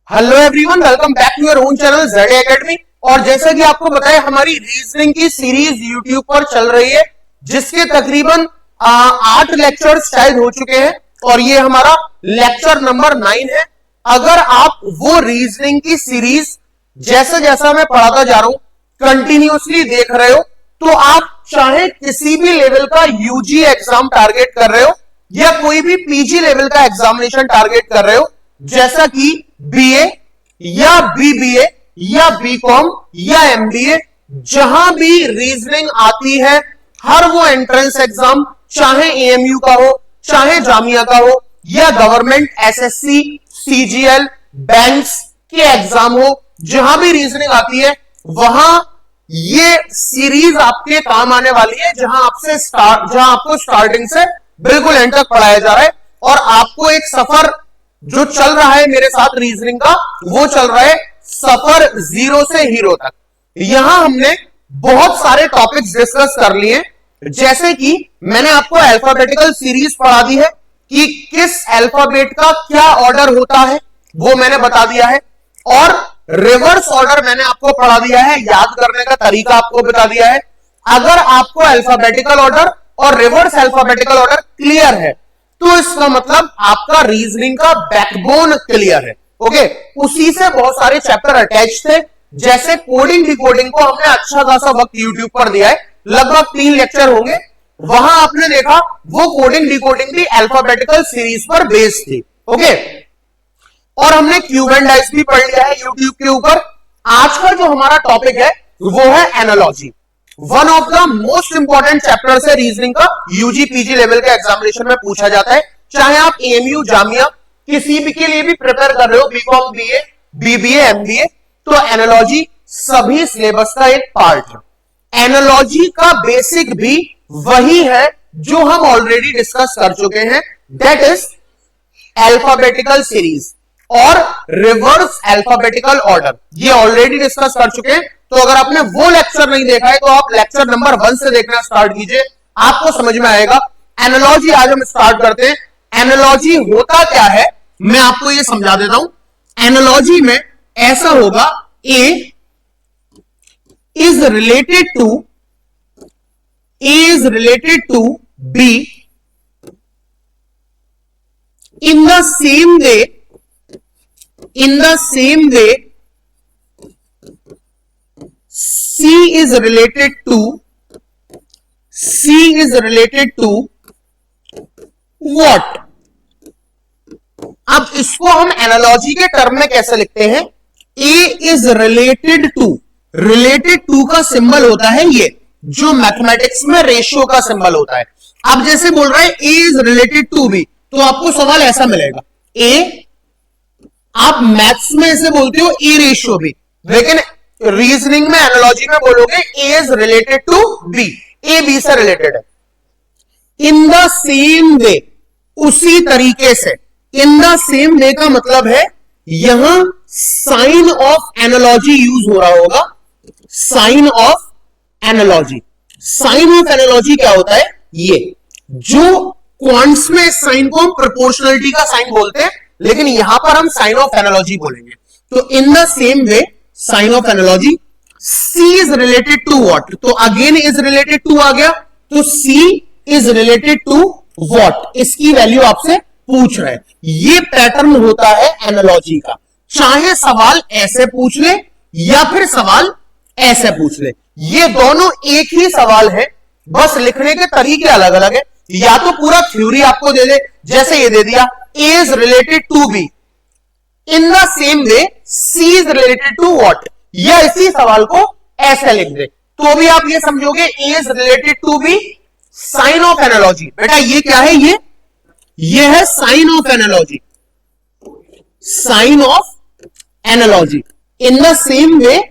Hello everyone, welcome back to your own channel Z academy. और जैसा कि आपको बताया, हमारी रीजनिंग की सीरीज यूट्यूब पर चल रही है, जिसके तकरीबन 8 लेक्चर्स शायद हो चुके हैं और ये हमारा लेक्चर नंबर 9 है। अगर आप वो रीजनिंग की सीरीज जैसा जैसा मैं पढ़ाता जा रहा हूं कंटिन्यूअसली देख रहे हो, तो आप चाहे किसी भी लेवल का यूजी एग्जाम टारगेट कर रहे हो या कोई भी पीजी लेवल का एग्जामिनेशन टारगेट कर रहे हो, जैसा कि बीए या बीबीए या बीकॉम या एमबीए, जहां भी रीजनिंग आती है, हर वो एंट्रेंस एग्जाम, चाहे एएमयू का हो, चाहे जामिया का हो, या गवर्नमेंट एसएससी, सीजीएल, बैंक्स के एग्जाम हो, जहां भी रीजनिंग आती है, वहां ये सीरीज आपके काम आने वाली है, जहां आपको स्टार्टिंग से बिल्कुल एंड तक पढ़ाया जा रहा है। और आपको एक सफर जो चल रहा है मेरे साथ रीजनिंग का, वो चल रहा है सफर जीरो से हीरो तक। यहां हमने बहुत सारे टॉपिक्स डिस्कस कर लिए, जैसे कि मैंने आपको अल्फाबेटिकल सीरीज पढ़ा दी है कि किस अल्फाबेट का क्या ऑर्डर होता है, वो मैंने बता दिया है। और रिवर्स ऑर्डर मैंने आपको पढ़ा दिया है, याद करने का तरीका आपको बता दिया है। अगर आपको अल्फाबेटिकल ऑर्डर और रिवर्स अल्फाबेटिकल ऑर्डर क्लियर है, तो इसका मतलब आपका रीजनिंग का बैकबोन क्लियर है। ओके, उसी से बहुत सारे चैप्टर अटैच थे, जैसे कोडिंग डिकोडिंग को हमने अच्छा खासा वक्त यूट्यूब पर दिया है, लगभग 3 लेक्चर होंगे। वहां आपने देखा वो कोडिंग डिकोडिंग भी अल्फाबेटिकल सीरीज पर बेस्ड थी। ओके, और हमने क्यूब एंड डाइस भी पढ़ लिया है यूट्यूब के ऊपर। आज का जो हमारा टॉपिक है वो है analogy, one of the most important chapter है रीजनिंग का, यूजी पीजी लेवल के एग्जामिनेशन में पूछा जाता है। चाहे आप एएमयू जामिया किसी भी के लिए भी प्रिपेयर कर रहे हो, बीकॉम बीए बीबीए एमबीए, तो एनालॉजी सभी सिलेबस का एक पार्ट है। एनालॉजी का बेसिक भी वही है जो हम ऑलरेडी डिस्कस कर चुके हैं, दैट इज अल्फाबेटिकल सीरीज और रिवर्स अल्फाबेटिकल ऑर्डर, ये ऑलरेडी डिस्कस कर चुके हैं। तो अगर आपने वो लेक्चर नहीं देखा है, तो आप लेक्चर नंबर 1 से देखना स्टार्ट कीजिए, आपको समझ में आएगा। एनालॉजी आज हम स्टार्ट करते हैं। एनालॉजी होता क्या है, मैं आपको ये समझा देता हूं। एनालॉजी में ऐसा होगा, A is related to B in the same way C is related to what? अब इसको हम एनालॉजी के टर्म में कैसे लिखते हैं? A is related to का सिंबल होता है ये, जो मैथमेटिक्स में रेशियो का सिंबल होता है। अब जैसे बोल रहा है A is related to B, तो आपको सवाल ऐसा मिलेगा, A आप मैथ्स में ऐसे बोलते हो A रेशियो B, लेकिन रीजनिंग में एनालॉजी में बोलोगे A is related to B, A B से रिलेटेड है। इन द सेम वे, उसी तरीके से, इन द सेम वे का मतलब है यहां साइन ऑफ एनालॉजी यूज हो रहा होगा। Sign of analogy, sign of analogy क्या होता है? ये जो क्वांट्स में साइन को हम प्रोपोर्शनलिटी का साइन बोलते हैं, लेकिन यहां पर हम साइन ऑफ एनालॉजी बोलेंगे। तो in the same way sign of analogy, C is related to what, तो अगेन इज रिलेटेड टू आ गया, तो C is related to what, इसकी वैल्यू आपसे पूछ रहे हैं। ये पैटर्न होता है एनालॉजी का, चाहे सवाल ऐसे पूछ ले या फिर सवाल ऐसे पूछ ले, ये दोनों एक ही सवाल है, बस लिखने के तरीके अलग अलग है। या तो पूरा थ्योरी आपको दे दे, जैसे ये दे दिया A is related to B in the same way C is related to what, या इसी सवाल को ऐसे लिख दे, तो भी आप ये समझोगे A is related to B, sign of analogy. बेटा ये क्या है? ये है sign of analogy, sign of analogy. In the same way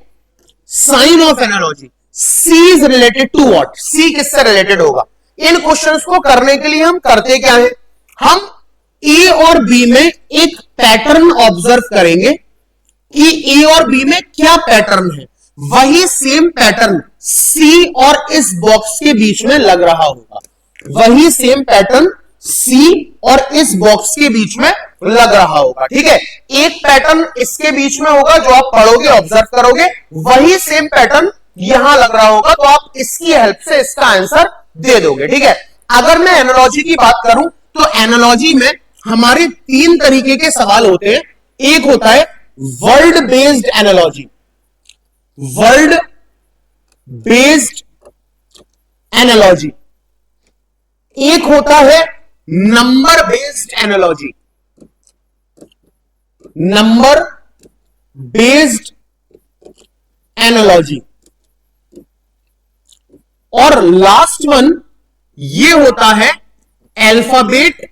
sign of analogy, C is related to what, C किससे रिलेटेड होगा? इन क्वेश्चंस को करने के लिए हम करते क्या है, हम ए और बी में एक पैटर्न ऑब्जर्व करेंगे कि ए और बी में क्या पैटर्न है, वही सेम पैटर्न सी और इस बॉक्स के बीच में लग रहा होगा, वही सेम पैटर्न सी और इस बॉक्स के बीच में लग रहा होगा। ठीक है, एक पैटर्न इसके बीच में होगा जो आप पढ़ोगे, ऑब्जर्व करोगे, वही सेम पैटर्न यहां लग रहा होगा, तो आप इसकी हेल्प से इसका आंसर दे दोगे। ठीक है, अगर मैं एनालॉजी की बात करूं तो एनालॉजी में हमारे तीन तरीके के सवाल होते हैं। एक होता है word based analogy, word based analogy, एक होता है number based analogy, number based analogy, और लास्ट वन ये होता है अल्फाबेट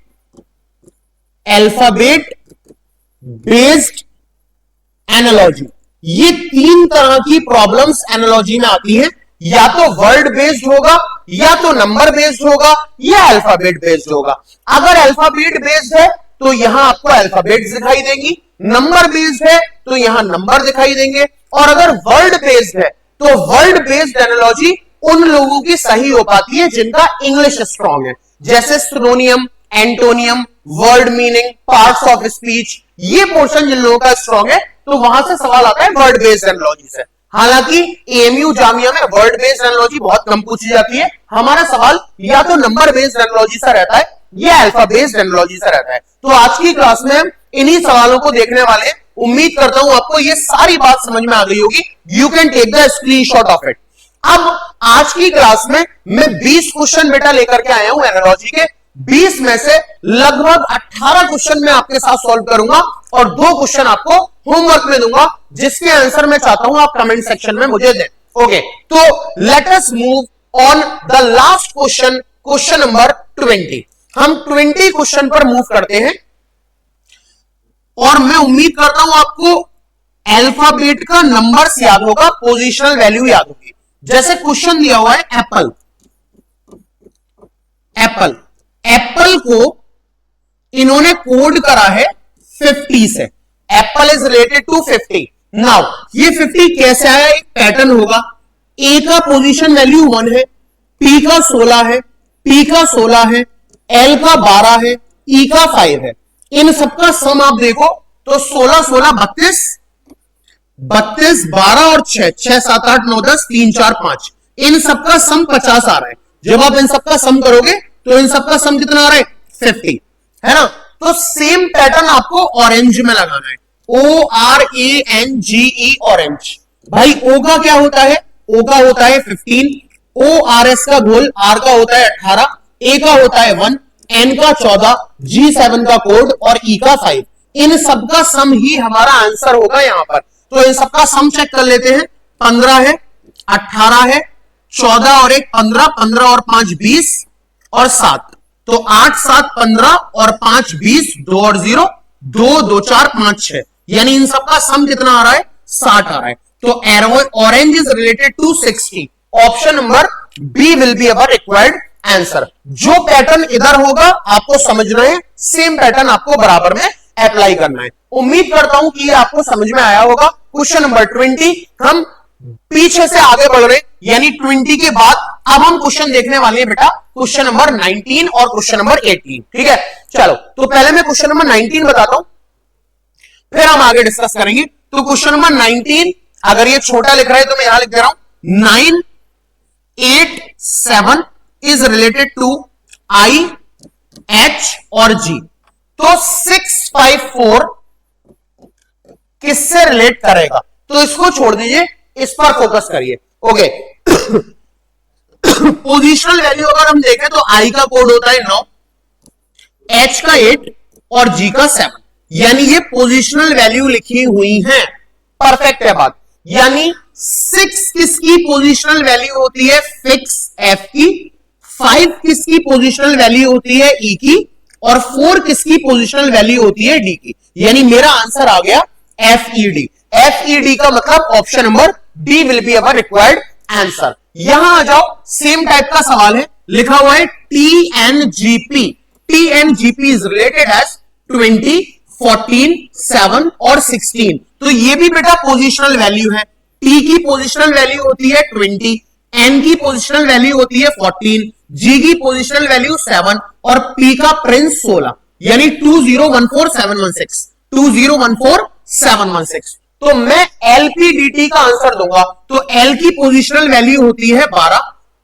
बेस्ड एनालॉजी। ये तीन तरह की प्रॉब्लम्स एनालॉजी में आती हैं, या तो वर्ड बेस्ड होगा, या तो नंबर बेस्ड होगा, या अल्फाबेट बेस्ड होगा। अगर अल्फाबेट बेस्ड है तो यहां आपको अल्फाबेट दिखाई देंगी, नंबर बेस्ड है तो यहां नंबर दिखाई देंगे, और अगर वर्ड बेस्ड है तो वर्ड बेस्ड एनालॉजी उन लोगों की सही हो पाती है जिनका इंग्लिश स्ट्रांग है, जैसे सिनोनियम, antonym, word meaning, parts of speech, ये पोर्शन जिन लोगों का स्ट्रांग है तो वहां से सवाल आता है वर्ड बेस्ड एनालॉजी से। हालांकि एएमयू जामिया में वर्ड बेस्ड एनालॉजी बहुत कम पूछी जाती है, हमारा सवाल या तो नंबर बेस्ड एनालॉजी से रहता है या अल्फा बेस्ड एनालॉजी से रहता है। तो आज की क्लास में हम इन्हीं सवालों को देखने वाले हैं। उम्मीद करता हूं आपको ये सारी बात समझ में आ गई होगी। You can take the screenshot of it. अब आज की क्लास में मैं 20 क्वेश्चन बेटा लेकर के आया हूं एनालॉजी के। 20 में से लगभग 18 क्वेश्चन मैं आपके साथ सॉल्व करूंगा और 2 क्वेश्चन आपको होमवर्क में दूंगा, जिसके आंसर मैं चाहता हूं आप कमेंट सेक्शन में मुझे दें। ओके, तो late us move on the last question, question number 20। हम 20 क्वेश्चन पर मूव करते हैं और मैं उम्मीद करता हूं आपको अल्फाबेट का नंबर्स याद होगा, पोजिशनल वैल्यू याद होगी। जैसे क्वेश्चन दिया हुआ है एप्पल, एप्पल, एप्पल को इन्होंने कोड करा है 50 से। Apple is related to 50। Now ये 50 कैसे आया, एक पैटर्न होगा। ए का पोजीशन वैल्यू 1 है, पी का 16 है, पी का 16 है, एल का 12 है, ई का 5 है। इन सबका सम आप देखो तो 16 16 32 32 12 और 6 6 7 8 9 10 3 4 5, इन सबका सम 50 आ रहा है। जब आप इन सबका सम करोगे तो इन सबका सम कितना आ रहा है, 50, है ना। तो सेम पैटर्न आपको ऑरेंज में लगाना है, ORANGE, ऑरेंज। भाई ओ का क्या होता है, ओ का होता है 15, ORS का घोल, आर का होता है 18, ए का होता है 1, एन का 14, G7 का कोड और ई का 5। इन सबका सम ही हमारा आंसर होगा यहां पर। तो इन सबका सम चेक कर लेते हैं। 15 है, 18 है, 14 और 1 15, 15 और 5 20 और 7, तो 8 7 15 और 5 20, 2 और 0 2 2 4 5 6, यानी इन सबका सम कितना आ रहा है, 60 आ रहा है। तो orange is related to 60। Option number B will be our required answer. जो पैटर्न इधर होगा आपको समझना है, सेम पैटर्न आपको बराबर में अप्लाई करना है। उम्मीद करता हूं कि ये आपको समझ में आया होगा। क्वेश्चन नंबर 20, हम पीछे से आगे बढ़ रहे, यानी 20 के बाद अब हम क्वेश्चन देखने वाले हैं बेटा क्वेश्चन नंबर 19 और क्वेश्चन नंबर 18। ठीक है, चलो तो पहले मैं क्वेश्चन नंबर 19 बताता हूं, फिर हम आगे डिस्कस करेंगे। तो क्वेश्चन नंबर 19, अगर ये छोटा लिख रहा है तो मैं यहां लिख दे रहा हूं, 9 8 7 is related to I, H और G। तो 6 5 4 किससे रिलेट करेगा, तो इसको छोड़ दीजिए, इस पर फोकस करिए। ओके, पोजिशनल वैल्यू अगर हम देखें तो I का कोड होता है 9, H का 8 और G का 7, यानी ये पोजिशनल वैल्यू लिखी हुई है। परफेक्ट है बात, यानी 6 किसकी पोजिशनल वैल्यू होती है, फिक्स F की, 5 किसकी पोजिशनल वैल्यू होती है, E की, और 4 किसकी पोजिशनल वैल्यू होती है, D की। यानी मेरा आंसर आ गया FED। FED का मतलब option number D will be our required answer. यहां आ जाओ, सेम टाइप का सवाल है, लिखा हुआ है TNGP। TNGP is related as 20, 14, 7 और 16। तो ये भी बेटा पोजिशनल वैल्यू है। T की पोजिशनल वैल्यू होती है 20, N की पोजिशनल वैल्यू होती है 14, G की पोजिशनल वैल्यू 7 और P का प्रिंस 16। यानी 2014716, 2014716। तो मैं एलपीडीटी का आंसर दूंगा। तो एल की पोजिशनल वैल्यू होती है 12,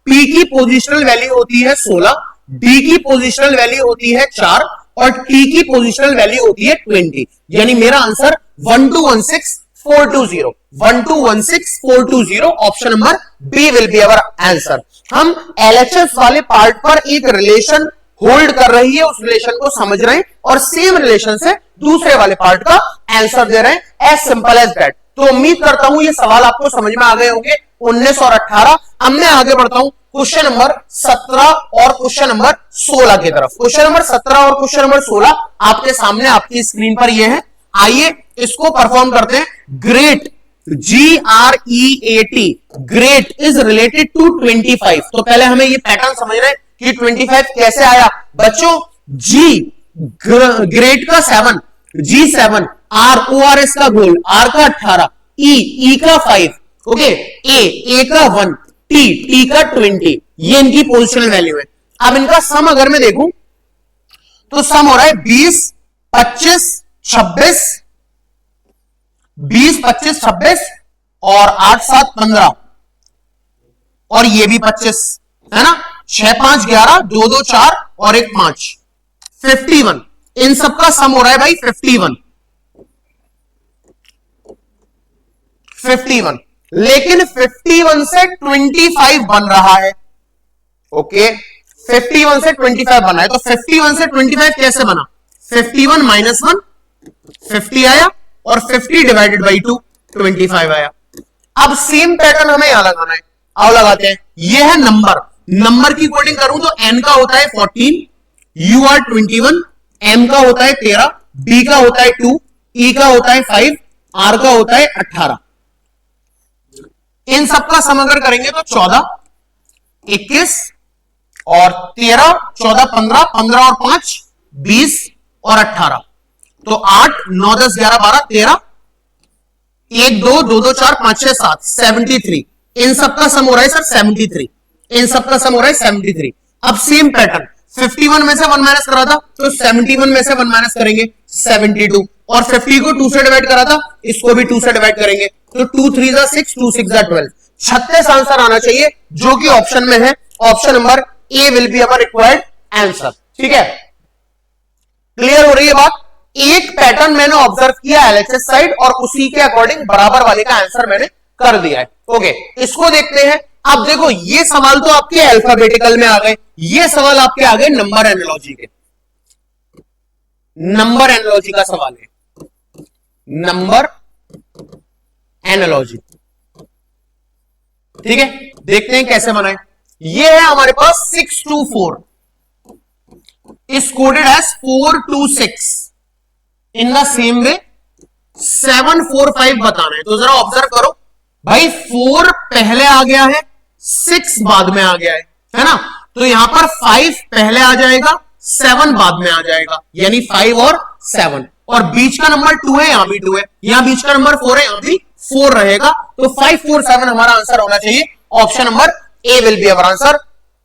पी की पोजिशनल वैल्यू होती है 16, डी की पोजिशनल वैल्यू होती है 4 और टी की पोजिशनल वैल्यू होती है 20। यानी मेरा answer 1216420, 1216420 option number B will be our answer. हम एलएचएस वाले पार्ट पर एक रिलेशन होल्ड कर रही है, उस रिलेशन को समझ रहे हैं और सेम रिलेशन से दूसरे वाले पार्ट का आंसर दे रहे हैं, एज सिंपल एज दैट। तो उम्मीद करता हूं ये सवाल आपको समझ में आ गए होंगे 19 और 18। अब मैं आगे बढ़ता हूं क्वेश्चन नंबर 17 और क्वेश्चन नंबर 16 की तरफ। क्वेश्चन नंबर 17 और क्वेश्चन नंबर 16 आपके सामने आपकी स्क्रीन पर ये है। आइए इसको परफॉर्म करते हैं। Great, GREAT, great is related to 25। तो पहले हमें ये पैटर्न समझना है कि 25 कैसे आया बच्चों। जी ग्रेट का 7, G7, R ORS का गोल्ड, R का 18, E का 5, ओके, A का 1, T का 20। ये इनकी पोजिशनल वैल्यू है। अब इनका सम अगर मैं देखूं तो सम हो रहा है 20, 25, 26, 20, 25, 26 और 8, 7, 15 और ये भी 25 है ना। 6, 5, 11, 2, 2, 4 और 1, 5, 51। इन सबका सम हो रहा है भाई 51, 51। लेकिन 51 से 25 बन रहा है। ओके, 51 से 25 बना है। तो 51 से 25 कैसे बना? 51 माइनस 1 50 आया और 50 डिवाइडेड बाई 2 25 आया। अब सेम पैटर्न हमें यहां लगाना है। आओ लगाते हैं। ये है नंबर, नंबर की कोडिंग करूं तो n का होता है 14, u आर 21, m का होता है 13, b का होता है 2, e का होता है 5, r का होता है 18। इन सबका सम अगर करेंगे तो 14, 21 और 13, 14, 15, 15 और 5 20 और 18। तो 8, 9, 10, 11, 12, 13, 1, 2, 2, 2, 4, 5, 6, 7, 73। इन सबका सम हो रहा है सर 73। इन सबका सम हो रहा है 73। अब सेम पैटर्न 51 में से 1 माइनस करा था तो 71 में से 1 माइनस करेंगे 72 और 50 को 2 से डिवाइड करा था, इसको भी 2 से डिवाइड करेंगे तो 2 3 जा 6, 2 6 जा 12। 36 आंसर आना चाहिए जो कि ऑप्शन में है। Option number A will be our required answer. ठीक है, क्लियर हो रही है बात। एक पैटर्न मैंने ऑब्जर्व किया एलएचएस साइड और उसी के अकॉर्डिंग बराबर वाले का आंसर मैंने कर दिया है। ओके, इसको देखते हैं। अब देखो ये सवाल तो आपके अल्फाबेटिकल में आ गए, ये सवाल आपके आ गए नंबर एनालॉजी के। नंबर एनालॉजी का सवाल है, नंबर एनालॉजी। ठीक है, देखते हैं कैसे बनाए। ये है हमारे पास 6 to 4 is coded as 4 to 6 in the same way 7 4 5 बताना है। तो जरा ऑब्जर्व करो भाई, 4 पहले आ गया है, 6 बाद में आ गया है ना। तो यहां पर 5 पहले आ जाएगा, 7 बाद में आ जाएगा, यानी 5 और 7। और बीच का नंबर 2 है, यहां भी 2 है, यहां बीच का नंबर 4 है, यहां भी 4 रहेगा। तो 5 4 7 हमारा आंसर होना चाहिए। Option number A will be our answer.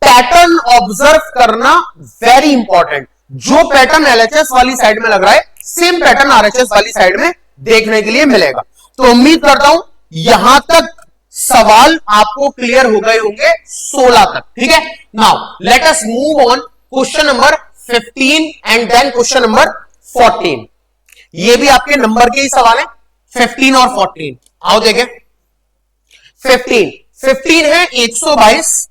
Pattern observe करना वेरी इंपॉर्टेंट। जो पैटर्न एलएचएस वाली साइड में लग रहा है सेम पैटर्न आरएचएस वाली साइड में देखने के लिए मिलेगा। तो उम्मीद करता हूं यहां तक सवाल आपको क्लियर हो गए होंगे 16 तक। ठीक है, now let us move on question number 15 and then question number 14। ये भी आपके नंबर के ही सवाल है, 15 और 14। आओ देखें। 15 है 122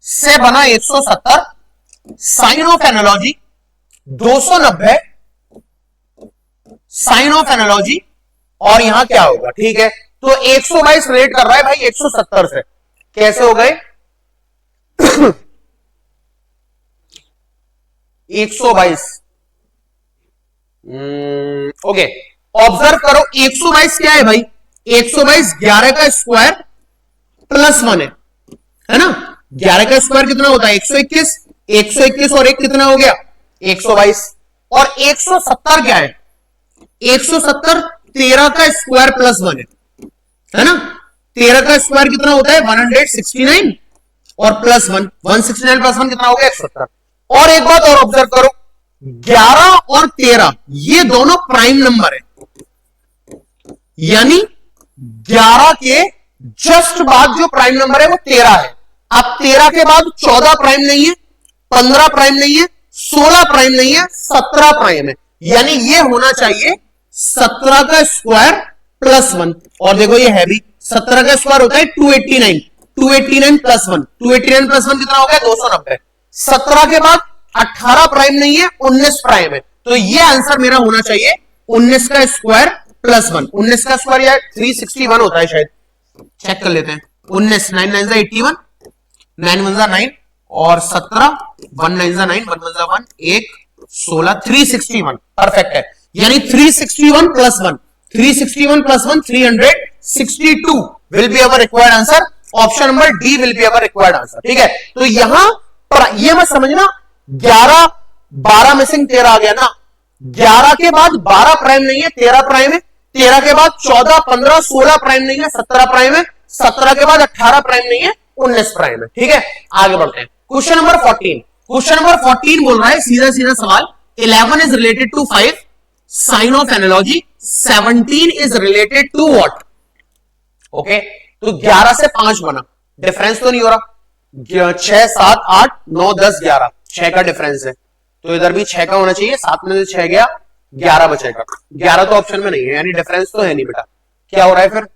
से बना 170, sign of analogy 290, sign of analogy और यहां क्या होगा। ठीक है, तो 122 रिलेट कर रहा है भाई 170 से। कैसे हो गए 122? ओके, ऑब्जर्व करो 122 क्या है भाई? 122 11 का स्क्वायर प्लस 1 है ना। 11 का स्क्वायर कितना होता है? 121। 121 और 1 कितना हो गया? 122। और 170 क्या है? 170 13 का स्क्वायर प्लस 1 है ना। 13 का स्क्वायर कितना होता है? 169 और प्लस 1, 169 प्लस 1 कितना हो गया? 170। और एक बात और ऑब्जर्व करो, 11 और 13 ये दोनों प्राइम नंबर है, यानी 11 के जस्ट बाद जो प्राइम नंबर है वो 13 है। अब 13 के बाद 14 प्राइम नहीं है, 15 प्राइम नहीं है, 16 प्राइम नहीं है, 17 प्राइम है, यानी ये होना चाहिए 17 का स्क्वायर प्लस 1। और देखो ये है भी 17 का स्क्वायर होता है 289, 289 प्लस 1, 289 प्लस 1 कितना हो गया 290। 17 के बाद 18 प्राइम नहीं है, 19 प्राइम है, तो ये आंसर मेरा होना चाहिए 19 का स्क्वायर प्लस 1। 19 का स्क्वायर या 361 होता है शायद, चेक कर लेते हैं। 19 9 9 81, 9 1 9 और 17 1 9 9 1 1 1 1 16 361 परफेक्ट है, यानी 361 plus 1, 361 plus 1 362 will be our required answer. Option number D will be our required answer. ठीक है, तो यहां पर ये मत समझना 11 12 मिसिंग 13 आ गया ना, 11 के बाद 12 प्राइम नहीं है, 13 प्राइम है, 13 के बाद 14 15 16 प्राइम नहीं है, 17 प्राइम है, 17 के बाद 18 प्राइम नहीं है, 19 प्राइम है। ठीक है, आगे बढ़ते हैं। क्वेश्चन नंबर 14, क्वेश्चन नंबर 14 बोल रहा है सीधा सीधा सवाल, 11 is related to 5, sign of analogy 17 is related to what. Okay, तो 11 से 5 बना, डिफरेंस तो नहीं हो रहा, 6 7 8 9 10 11 6 का डिफरेंस है, तो इधर भी 6 का होना चाहिए, 7 में से 6 गया 11 बचेगा, 11 तो ऑप्शन में नहीं है, यानी डिफरेंस तो है नहीं बेटा। क्या हो रहा है फिर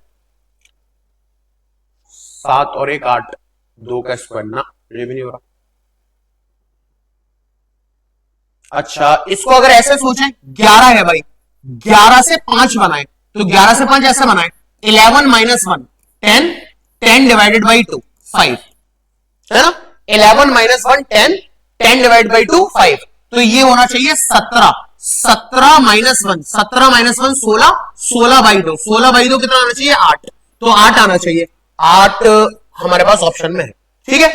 7 और 1 8, 2 का स्क्वायर ना, ये भी नहीं हो रहा। अच्छा, इसको अगर ऐसे सोचें 11 है भाई, 11 से 5 बनाए, तो 11 से 5 ऐसे बनाए 11 माइनस 1 10, 10 डिवाइडेड बाई 2 5 है ना, 11 माइनस 1 10, 10 डिवाइड बाई 2 5, तो ये होना चाहिए 17, 17 माइनस 1, 17 माइनस 1 16, 16 बाई 2, 16 बाई 2 कितना आना चाहिए 8, तो 8 आना चाहिए, 8 हमारे पास ऑप्शन में है। ठीक है,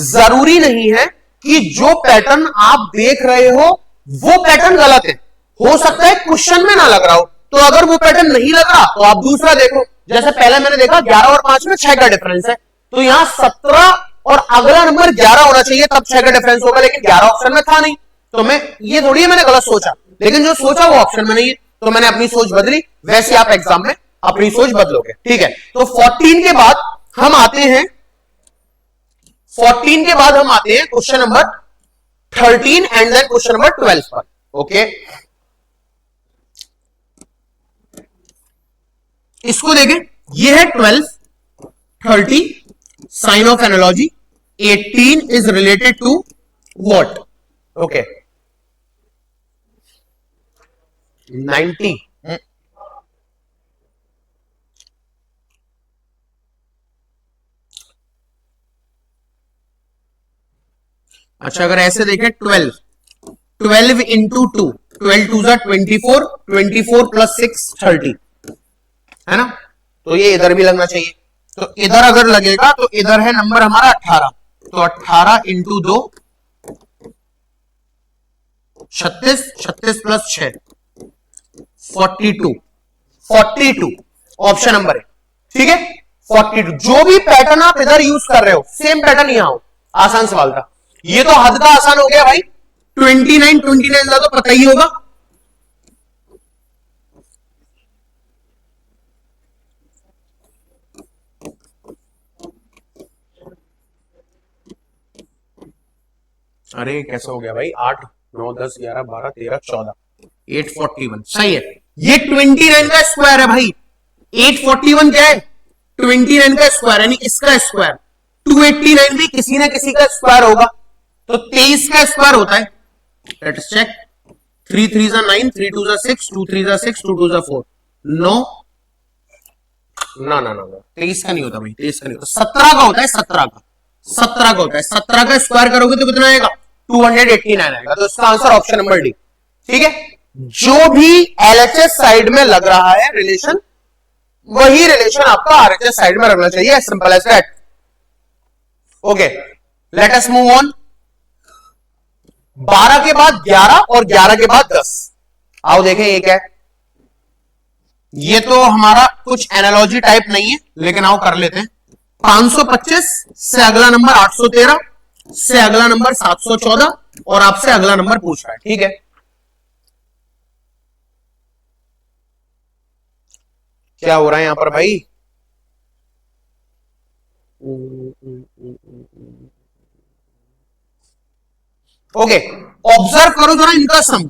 जरूरी नहीं है कि जो पैटर्न आप देख रहे हो वो पैटर्न गलत है, हो सकता है क्वेश्चन में ना लग रहा हो, तो अगर वो पैटर्न नहीं लग रहा तो आप दूसरा देखो, जैसे पहले मैंने देखा 11 और 5 में 6 का डिफरेंस है, तो यहां 17 और अगला नंबर 11 होना चाहिए, तब 6 का डिफरेंस होगा, लेकिन 11 ऑप्शन में था नहीं, तो मैं ये थोड़ी है मैंने गलत सोचा, लेकिन जो सोचा वो ऑप्शन में नहीं है, तो मैंने अपनी सोच बदली, वैसे आप एग्जाम में अपनी सोच बदलोगे। ठीक है, तो 14 के बाद हम आते हैं, 14 के बाद हम आते हैं question number 13 and then question number 12 पर। ओके, इसको देखें, ये है 12, 30 sign of analogy, 18 is related to what. Okay, 90 अच्छा, अगर ऐसे देखें 12, 12 इंटू 2, 12 2 जा 24, 24 प्लस 6 30 है ना, तो ये इधर भी लगना चाहिए, तो इधर अगर लगेगा तो इधर है नंबर हमारा 18, तो 18 इंटू 2 36, 36 प्लस 6 42, 42 ऑप्शन नंबर है। ठीक है, 42, जो भी पैटर्न आप इधर यूज कर रहे हो सेम पैटर्न यहां हो, आसान सवाल था, ये तो हद का आसान हो गया भाई, 29 29 का तो पता ही होगा, अरे कैसे हो गया भाई, 8 9 10 11 12 13 14, 841 सही है, ये 29 का स्क्वायर है भाई, 841 क्या है 29 का स्क्वायर, यानी इसका स्क्वायर, 289 भी किसी ना किसी का स्क्वायर होगा, तो 23 का स्क्वायर होता है, लेट्स चेक, 3 3 जा 9, 3 2 जा 6, 2 3 जा 6, 2 2 जा 4 9, ना ना ना 23 का नहीं होता भाई, 23 का नहीं होता, 17 का होता है, 17 का, 17 का होता है, 17 का स्क्वायर करोगे तो कितना आएगा 289 आएगा, तो इसका आंसर ऑप्शन नंबर डी। ठीक है, जो भी एलएचएस साइड में लग रहा है रिलेशन, वही रिलेशन आपका आरएचएस साइड में रखना चाहिए, simple as that. Okay, let us move on. 12 के बाद 11 और 11 के बाद 10, आओ देखें ये क्या है, ये तो हमारा कुछ एनालॉजी टाइप नहीं है, लेकिन आओ कर लेते हैं। 525 से अगला नंबर 813, से अगला नंबर 714 और आपसे अगला नंबर पूछ रहा है। ठीक है, क्या हो रहा है यहां पर भाई? ओके, ऑब्जर्व करो जरा इनका सम।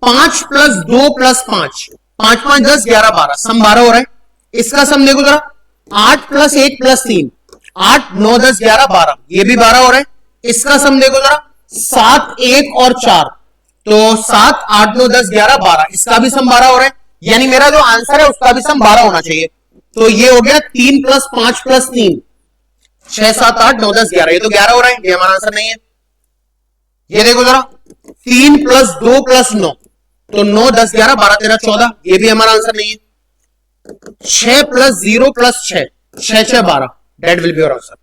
5 प्लस 2 प्लस 5, 5 5 10 11 12, सम 12 हो रहा है। इसका सम देखो जरा, 8 प्लस 1 प्लस 3, 8 9 10 11 12, ये भी 12 हो रहा है। इसका सम देखो जरा, 7 1 और 4, तो 7 8 9 10 11 12, इसका भी सम 12 हो रहा है। यानी मेरा जो आंसर है उसका भी सम 12 होना चाहिए। तो ये हो गया 3 प्लस 5 प्लस 3, 6 7 8 9 10 11, ये तो 11 हो रहा है, ये हमारा आंसर नहीं है। ये देखो जरा, 3 प्लस 2 प्लस 9, तो 9 10 11 12 13 14, ये भी हमारा आंसर नहीं है। 6 plus 0 plus 6, 6 6 12, that will be your answer.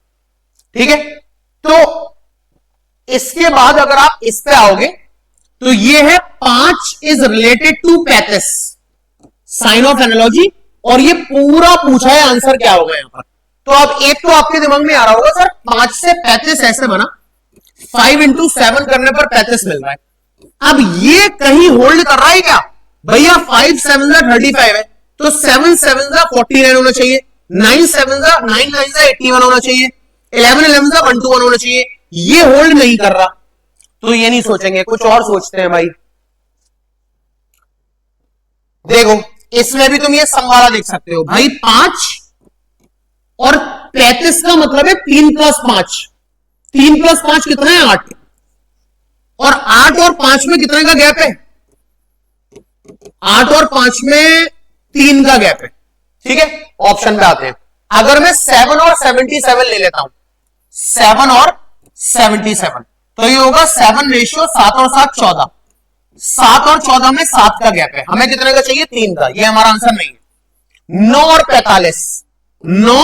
ठीक है, तो इसके बाद अगर आप इस पे आओगे तो ये है 5 is related to 35, sign of analogy, और ये पूरा पूछा है आंसर क्या होगा यहां पर। तो अब एक तो आपके दिमाग में आ रहा होगा सर 5 से 35 ऐसे बना, 5 इंटू 7 करने पर 35 मिल रहा है। अब ये कहीं होल्ड कर रहा है क्या भैया? 5 7 35 है, तो 7 7 49 होना चाहिए, 9 7 9 9 81 होना चाहिए, 11 11 121 होना चाहिए। ये होल्ड नहीं कर रहा, तो ये नहीं सोचेंगे, कुछ और सोचते हैं भाई। देखो इसमें भी तुम ये संवारा देख सकते हो भाई, 5 और 35 का मतलब है 3 प्लस 5, 3 प्लस 5 कितना है? 8, और 8 और 5 में कितने का गैप है? 8 और 5 में 3 का गैप है। ठीक है, ऑप्शन पे आते हैं। अगर मैं 7 और 77 ले लेता हूं, 7 और 77, तो ये होगा 7 रेशियो 7 और 7 14, 7 और 14 में 7 का गैप है, हमें कितने का चाहिए? 3 का, ये हमारा आंसर नहीं है। 9 और 45, 9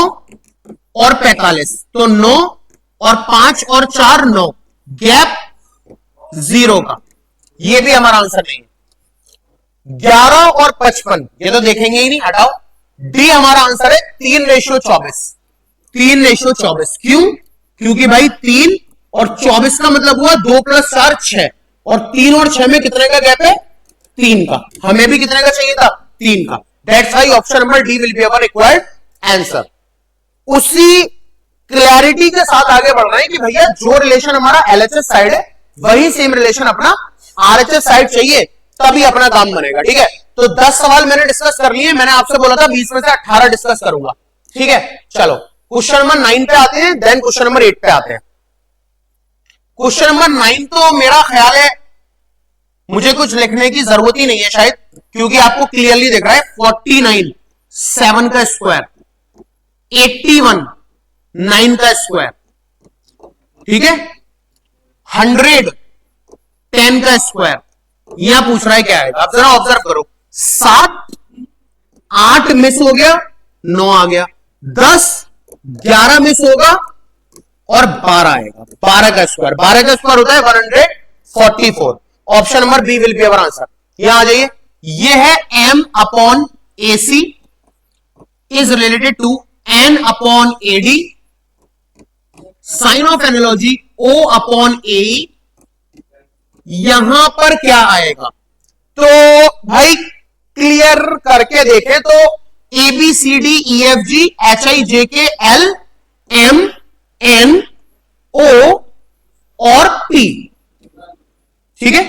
और 45, तो 9 और 5 और 4 9, गैप 0 का, ये भी हमारा आंसर नहीं है। 11 और 55, ये तो देखेंगे ही नहीं, हटाओ। डी हमारा आंसर है 3 रेशियो 24, 3 रेशियो 24। क्यों? क्योंकि भाई 3 और 24 का मतलब हुआ 2 प्लस 4 6, और 3 और 6 में कितने का गैप है? 3 का, हमें भी कितने का चाहिए था? 3 का। That's why option number D will be our required answer. उसी क्लैरिटी के साथ आगे बढ़ रहे हैं कि भैया जो रिलेशन हमारा एलएचएस साइड है वही सेम रिलेशन अपना आरएचएस साइड चाहिए, तभी अपना काम बनेगा। ठीक है, तो 10 सवाल मैंने डिस्कस कर लिए। मैंने आपसे बोला था 20 में से 18 डिस्कस करूंगा। ठीक है, चलो क्वेश्चन नंबर 9 पे आते हैं, देन क्वेश्चन नंबर 8 पे आते हैं। क्वेश्चन नंबर 9 तो मेरा ख्याल है मुझे कुछ लिखने की जरूरत ही नहीं है शायद, क्योंकि आपको क्लियरली दिख रहा है 49 7 का स्क्वायर, 81 9 का स्क्वायर, ठीक है, 100 10 का स्क्वायर। यहां पूछ रहा है क्या आएगा, आप जरा ऑब्जर्व करो। 7 8 मिस हो गया, 9 आ गया, 10 11 मिस होगा और 12 आएगा, 12 का स्क्वायर। 12 का स्क्वायर होता है 144। Option number B will be our answer. यहां आ जाइए, ये है m upon A C is related to n upon A D, sign of analogy o upon A. यहां पर क्या आएगा? तो भाई क्लियर करके देखें तो A B C D E F G H I J K L M N O और पी। ठीक है,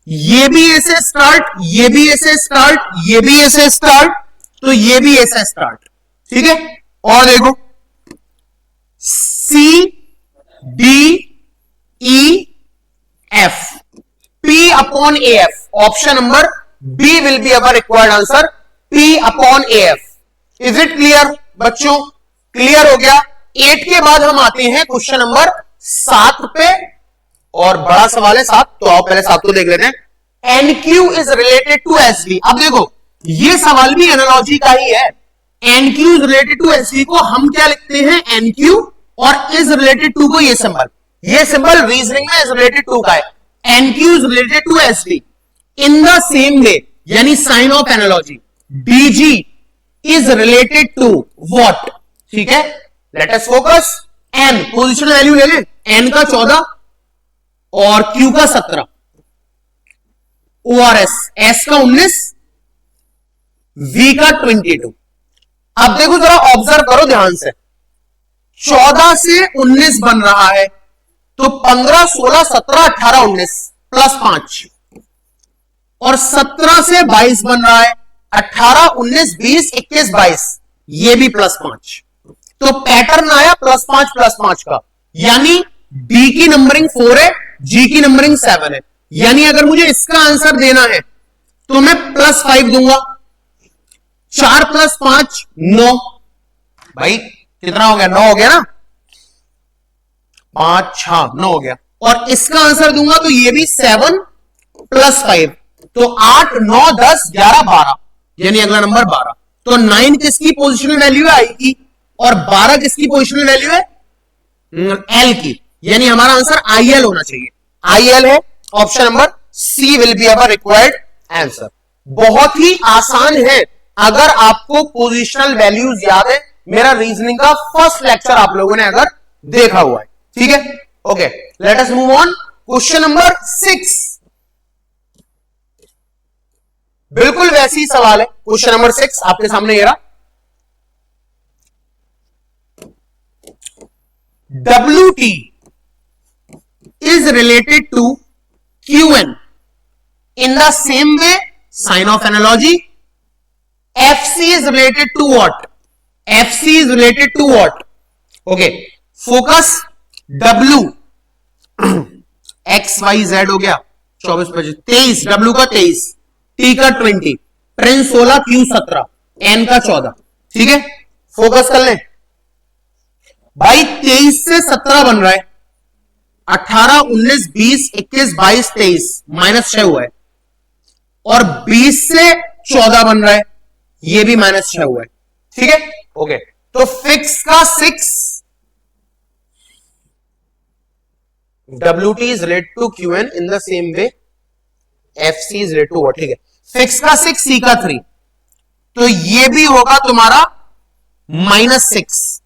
ये भी ऐसे स्टार्ट, ये भी ऐसे स्टार्ट, ये भी ऐसे स्टार्ट, तो ये भी ऐसे स्टार्ट। ठीक है, और देखो C D E F P upon A F. Option number B will be our required answer, P upon A F. Is it clear बच्चों? क्लियर हो गया। 8 के बाद हम आते हैं क्वेश्चन नंबर 7 पे, और बड़ा सवाल है 7, तो आओ पहले 7 को देख लेते हैं। NQ is related to SD. अब देखो ये सवाल भी एनालॉजी का ही है। NQ is related to SD को हम क्या लिखते हैं? एनक्यू, और इज रिलेटेड टू को ये सिंबल रीजनिंग में इज रिलेटेड टू का है। NQ is related to SD in the same way, यानी sign of analogy DG is related to what? ठीक है, let us focus. N positional value ले लें, एन का 14 और क्यू का 17, ओ आर एस, एस का 19, V का 22। अब देखो जरा ऑब्जर्व करो ध्यान से, 14 से 19 बन रहा है, तो 15, 16, 17, 18, 19 प्लस 5, और 17 से 22 बन रहा है, 18, 19, 20, 21, 22, ये भी प्लस 5। तो पैटर्न आया प्लस 5 का, यानी D की नंबरिंग 4 है, G की नंबरिंग 7 है। यानी अगर मुझे इसका आंसर देना है तो मैं +5 दूंगा। 4 + 5 9, भाई कितना हो गया? 9 हो गया ना, 5 6 9 हो गया। और इसका आंसर दूंगा तो ये भी 7 + 5, तो 8 9 10 11 12, यानी अगला नंबर 12। तो 9 किसकी पोजिशनल वैल्यू है? I की, और 12 किसकी पोजिशनल वैल्यू है? L की, यानी हमारा आंसर IL होना चाहिए। IL है, option number C will be our required answer. बहुत ही आसान है अगर आपको पोजिशनल वैल्यूज याद है। मेरा रीजनिंग का फर्स्ट लेक्चर आप लोगों ने अगर देखा हुआ है, ठीक है। Okay, let us move on. Question number 6 बिल्कुल वैसी सवाल है। क्वेश्चन नंबर 6 आपके सामने ये रहा। WT is related to QN in the same way, sign of analogy. FC is related to what? FC is related to what? Okay, focus W X Y Z हो गया 24 25 23, W का 23, T का 20, train 16, Q 17, N का 14। ठीक है, focus कर लें भाई। 23 से 17 बन रहा है, 18 19 20 21 22 23 -6 हुआ है, और 20 से 14 बन रहा है, ये भी -6 हुआ है। ठीक है, ओके। तो फिक्स का 6, WT is related to QN in the same way FC is related to what? ठीक है, फिक्स का 6, C का 3, तो ये भी होगा तुम्हारा -6।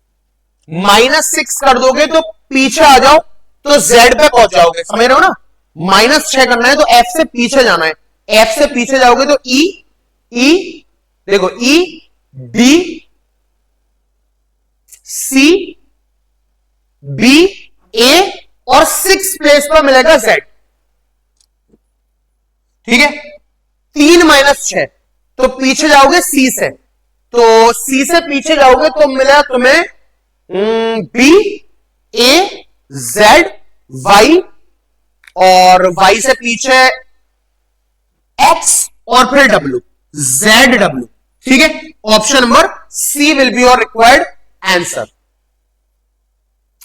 -6 कर दोगे तो पीछे आ जाओ तो Z पे पहुंच जाओगे, समझ रहे हो ना। -6 करना है तो F से पीछे जाना है, F से पीछे जाओगे तो E देखो E D C B A और 6 प्लेस पर मिलेगा Z। ठीक है, 3 -6, तो पीछे जाओगे C से, तो C से पीछे जाओगे तो मिला तुम्हें B A Z Y, और Y से पीछे X और फिर W, Z W। ठीक है, option number C will be your required answer.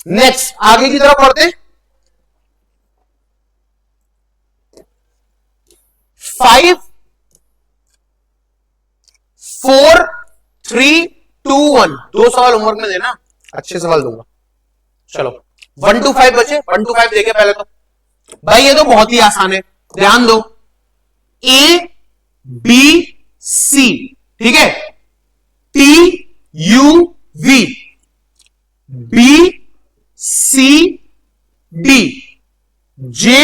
Next आगे की तरफ पढ़ते हैं। 5 4 3 2 1, 2 सवाल होमवर्क में देना, अच्छे सवाल दूंगा। चलो 1 to 5 बचे, 1 to 5 देखे पहले तो। भाई ये तो बहुत ही आसान है, ध्यान दो। A B C, ठीक है, T U V, B C D, J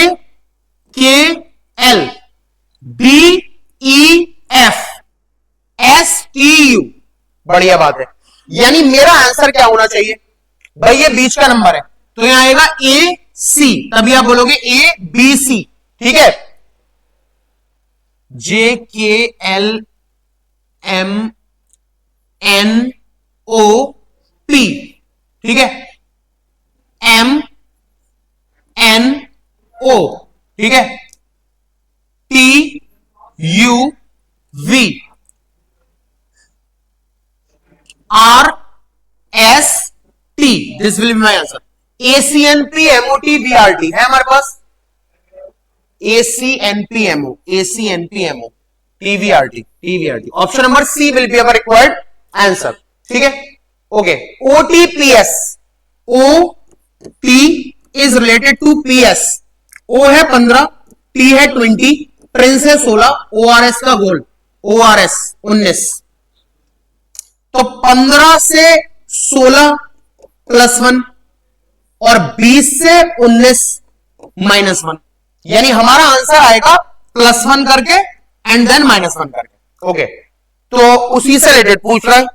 K L, D E F, S T U। बढ़िया बात है, यानी मेरा आंसर क्या होना चाहिए भाई? ये बीच का नंबर है तो यहां आएगा A C, तभी आप बोलोगे A B C। ठीक है, J K L M N O P, ठीक है, M N O, ठीक है, T U V, R S T, this will be my answer. ACNP MOT BRT है हमारे पास, ACNP MO TVRT। Option number C will be our required answer. ठीक है, okay. OTPS, OT is related to PS। O है 15, T है 20, train से 16, ORS का गोल ORS 19, तो 15 से 16 +1 और 20 से 19 -1, यानी हमारा आंसर आएगा +1 करके एंड देन -1 करके। ओके, तो उसी से रिलेटेड पूछ रहा है।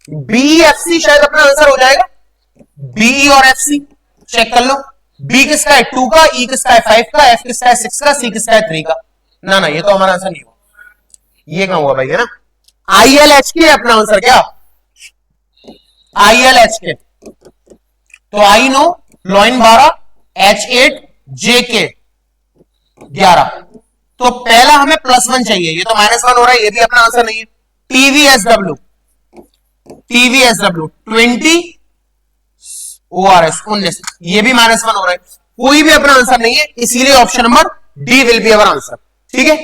बी एफ सी शायद अपना आंसर हो जाएगा। बी और एफ सी चेक कर लो। बी किसका है 2 का, ई किसका है 5 का, एफ किसका है 6 का, सी किसका है 3 का। ना ये तो हमारा आंसर नहीं हुआ। ये कहां हुआ भाई, है ना। आई एल एच के अपना आंसर, क्या आई एल एच के। तो आई नो लॉइन 12, एच 8, जे के 11। तो पहला हमें +1 चाहिए, ये तो -1 हो रहा है, ये भी अपना आंसर नहीं है। टीवीएसडब्ल्यू 20 ORS 19, ये भी -1 हो रहा है, कोई भी अपना आंसर नहीं है, इसीलिए option number D will be our answer. ठीक है,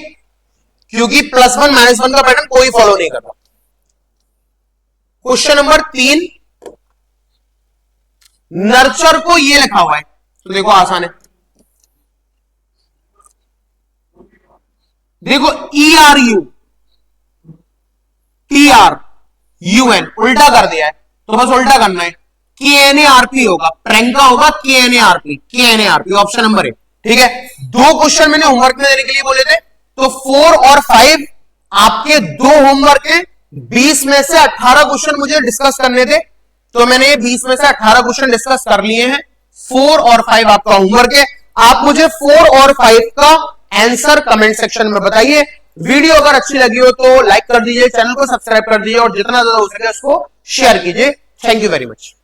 क्योंकि +1 -1 का पैटर्न कोई फॉलो नहीं करता। क्वेश्चन नंबर 3, नर्चर को ये लिखा हुआ है, तो देखो आसान है। देखो ERU TRUN उल्टा कर दिया है, तो बस उल्टा करना है। KNARP होगा, प्रियंका होगा KNARP ऑप्शन नंबर 1। ठीक है, 2 क्वेश्चन मैंने होमवर्क में देने के लिए बोले थे, तो 4 और 5 आपके 2 होमवर्क है। 20 में से 18 क्वेश्चन मुझे डिस्कस करने थे, तो मैंने 20 में से 18 क्वेश्चन डिस्कस कर लिए हैं। 4 और 5 आपका होमवर्क है। आप मुझे 4 और 5 का आंसर कमेंट सेक्शन में बताइए। वीडियो अगर अच्छी लगी हो तो लाइक कर दीजिए, चैनल को सब्सक्राइब कर दीजिए और जितना ज्यादा हो सके उसको शेयर कीजिए। Thank you very much.